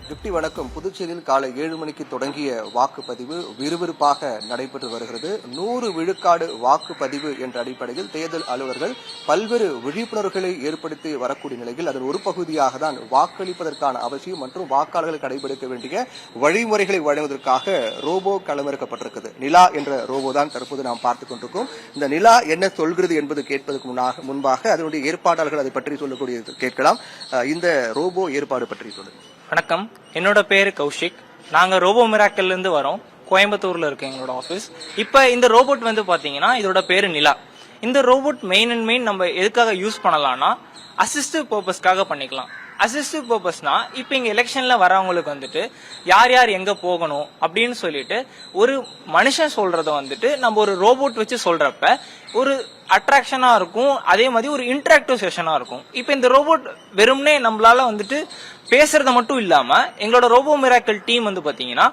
கிப்டி வணக்கம். புதுச்சேரியில் காலை 7 மணிக்கு தொடங்கிய வாக்குப்பதிவு விறுவிறுப்பாக நடைபெற்று வருகிறது. 100 விழுக்காடு வாக்குப்பதிவு என்ற அடிப்படையில் தேர்தல் அலுவலர்கள் பல்வேறு விழிப்புணர்வுகளை ஏற்படுத்தி வரக்கூடிய நிலையில் அதன் ஒரு பகுதியாக தான் வாக்களிப்பதற்கான அவசியம் மற்றும் வாக்காளர்கள் கடைபிடிக்க வேண்டிய வழிமுறைகளை வழங்குவதற்காக ரோபோ களமிறக்கப்பட்டிருக்கிறது. நிலா என்ற ரோபோ தான் தற்போது நாம் பார்த்துக் கொண்டிருக்கோம். இந்த நிலா என்ன சொல்கிறது என்பது கேட்பதற்கு முன்பாக அதனுடைய ஏற்பாட்டாளர்கள் அதை பற்றி சொல்லக்கூடிய கேட்கலாம். இந்த ரோபோ ஏற்பாடு பற்றி சொல்லுங்க. வணக்கம், என்னோட பேரு கௌஷிக். நாங்க ரோபோ மிராக்கல்ல இருந்து வரோம். கோயம்புத்தூர்ல இருக்கு எங்களோட ஆபீஸ். இப்ப இந்த ரோபோட் வந்து பாத்தீங்கன்னா இதோட பேரு நிலா. இந்த ரோபோட் மெயின் நம்ம எதுக்காக யூஸ் பண்ணலாம்னா அசிஸ்டிவ் பர்பஸ்க்காக பண்ணிக்கலாம். அசிஸ்டிவ் பர்பஸ்னா இப்ப இங்க எலெக்ஷன்ல வரவங்களுக்கு வந்துட்டு யார் யார் எங்க போகணும் அப்படின்னு சொல்லிட்டு ஒரு மனுஷன் சொல்றத வந்துட்டு நம்ம ஒரு ரோபோட் வச்சு சொல்றப்ப ஒரு அட்ராக்ஷனா இருக்கும். அதே மாதிரி ஒரு இன்டராக்டிவ் செஷனா இருக்கும். இப்ப இந்த ரோபோட் வெறும்னே நம்மளால வந்துட்டு பேசுறத மட்டும் இல்லாம எங்களோட ரோபோ மிராக்கல் டீம் வந்து பாத்தீங்கன்னா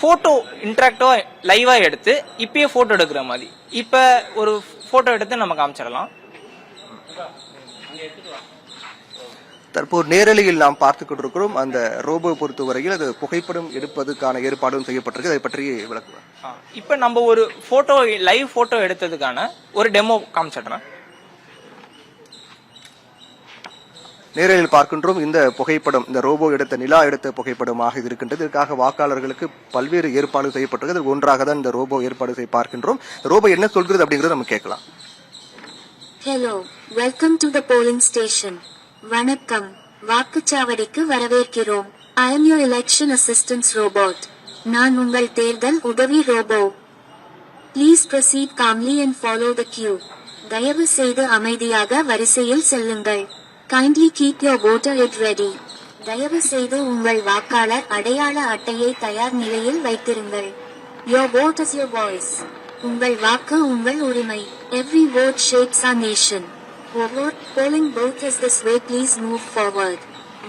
போட்டோ இன்டராக்டிவா லைவா எடுத்து இப்பயே போட்டோ எடுக்கிற மாதிரி இப்ப ஒரு போட்டோ எடுத்து நம்ம காமிச்சிடலாம். தற்போது நேரலையில் நாம் பார்த்துக் கொண்டிருக்கிறோம். அந்த ரோபோ பொறுத்தவரையில் அது புகைப்படம் எடுப்பதற்கான ஏற்பாடும் செய்யப்பட்டிருக்கு. அதை பற்றி விளக்குவேன். இப்ப நம்ம ஒரு போட்டோ லைவ் போட்டோ எடுத்ததுக்கான ஒரு டெமோ காமிச்சிடுறேன். நேரலில் பார்க்கின்றோம். இந்த புகைப்படம் இந்த ரோபோ எடுத்த நிலா எடுத்த புகைப்படமாக இது இருக்கின்றது. இதற்காக வாக்காளர்களுக்கு பல்வேறு ஏற்பாடு செய்யப்பட்டிருக்கு. அது ஒன்றாக தான் இந்த ரோபோ ஏற்பாடு செய்ய பார்க்கின்றோம். ரோபோ என்ன சொல்கிறது அப்படிங்கறத நம்ம கேட்கலாம். Hello, welcome to the polling station. வணக்கம், வாக்குச்சாவடிக்கு வரவேற்கிறோம். I am your election assistance robot. நான் உங்கள் தேர்தல் உதவி robot. Please proceed calmly and follow the queue. தயவு செய்து அமைதியாக வரிசையில் செல்லுங்கள். Kindly keep your voter ID ready. தயவு செய்து உங்கள் வாக்காளர் அடையாள அட்டையை தயார் நிலையில் வைத்திருங்கள். Your vote is your voice. உங்கள் வாக்கு உங்கள் உரிமை. Every vote shapes our nation. Vote polling booth is this way, please move forward.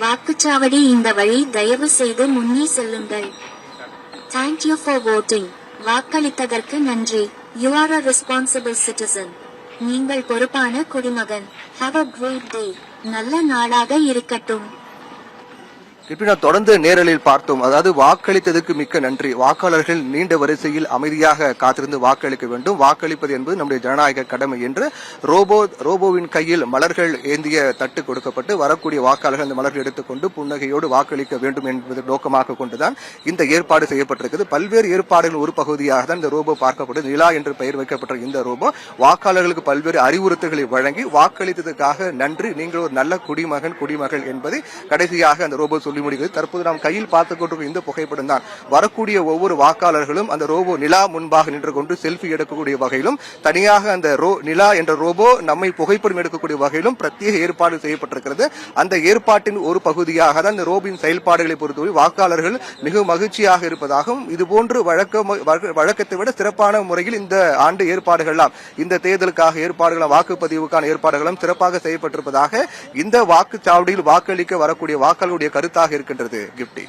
வாக்குச்சாவடி இந்த வழி, தயவு செய்து முன்னே செல்லுங்கள். Thank you for voting. வாக்களித்ததற்கு நன்றி. You are a responsible citizen. நீங்கள் பொறுப்பான குடிமகன். Have a great day. நல்ல நாளாக இருக்கட்டும். இப்படி நான் தொடர்ந்து நேரலில் பார்த்தோம். அதாவது வாக்களித்ததற்கு மிக்க நன்றி. வாக்காளர்கள் நீண்ட வரிசையில் அமைதியாக காத்திருந்து வாக்களிக்க வேண்டும். வாக்களிப்பது என்பது நம்முடைய ஜனநாயக கடமை என்று ரோபோவின் கையில் மலர்கள் ஏந்திய தட்டு கொடுக்கப்பட்டு வரக்கூடிய வாக்காளர்கள் அந்த மலர்கள் எடுத்துக்கொண்டு புன்னகையோடு வாக்களிக்க வேண்டும் என்பது நோக்கமாக கொண்டுதான் இந்த ஏற்பாடு செய்யப்பட்டிருக்கிறது. பல்வேறு ஏற்பாடுகள் ஒரு பகுதியாக தான் இந்த ரோபோ பார்க்கப்பட்டு நிலா என்று பெயர் வைக்கப்பட்ட இந்த ரோபோ வாக்காளர்களுக்கு பல்வேறு அறிவுறுத்தல்களை வழங்கி வாக்களித்ததற்காக நன்றி, நீங்கள் ஒரு நல்ல குடிமகள் என்பதை கடைசியாக அந்த ரோபோ முடிகிறது. தற்போது நாம் கையில் பார்த்துக் கொண்டிருக்கும் இந்த புகைப்படம் தான் வரக்கூடிய ஒவ்வொரு வாக்காளர்களும் அந்த ரோபோ நிலா முன்பாக நின்று கொண்டு செல்ஃபி எடுக்கக்கூடிய வகையிலும் தனியாக அந்த நிலா என்ற ரோபோ நம்மை புகைப்படம் எடுக்கக்கூடிய வகையிலும் பிரத்யேக ஏற்பாடு செய்யப்பட்டிருக்கிறது. அந்த ஏற்பாட்டின் ஒரு பகுதியாக தான் இந்த ரோபின் செயல்பாடுகளை பொறுத்தவரை வாக்காளர்கள் மிக மகிழ்ச்சியாக இருப்பதாகவும் இதுபோன்று வழக்கத்தை விட சிறப்பான முறையில் இந்த ஆண்டு ஏற்பாடுகள்லாம் இந்த தேர்தலுக்காக ஏற்பாடுகளும் வாக்குப்பதிவுக்கான ஏற்பாடுகளும் சிறப்பாக செய்யப்பட்டிருப்பதாக இந்த வாக்குச்சாவடியில் வாக்களிக்க வரக்கூடிய வாக்காளருடைய கருத்தாக இருக்கின்றது. கிப்டி.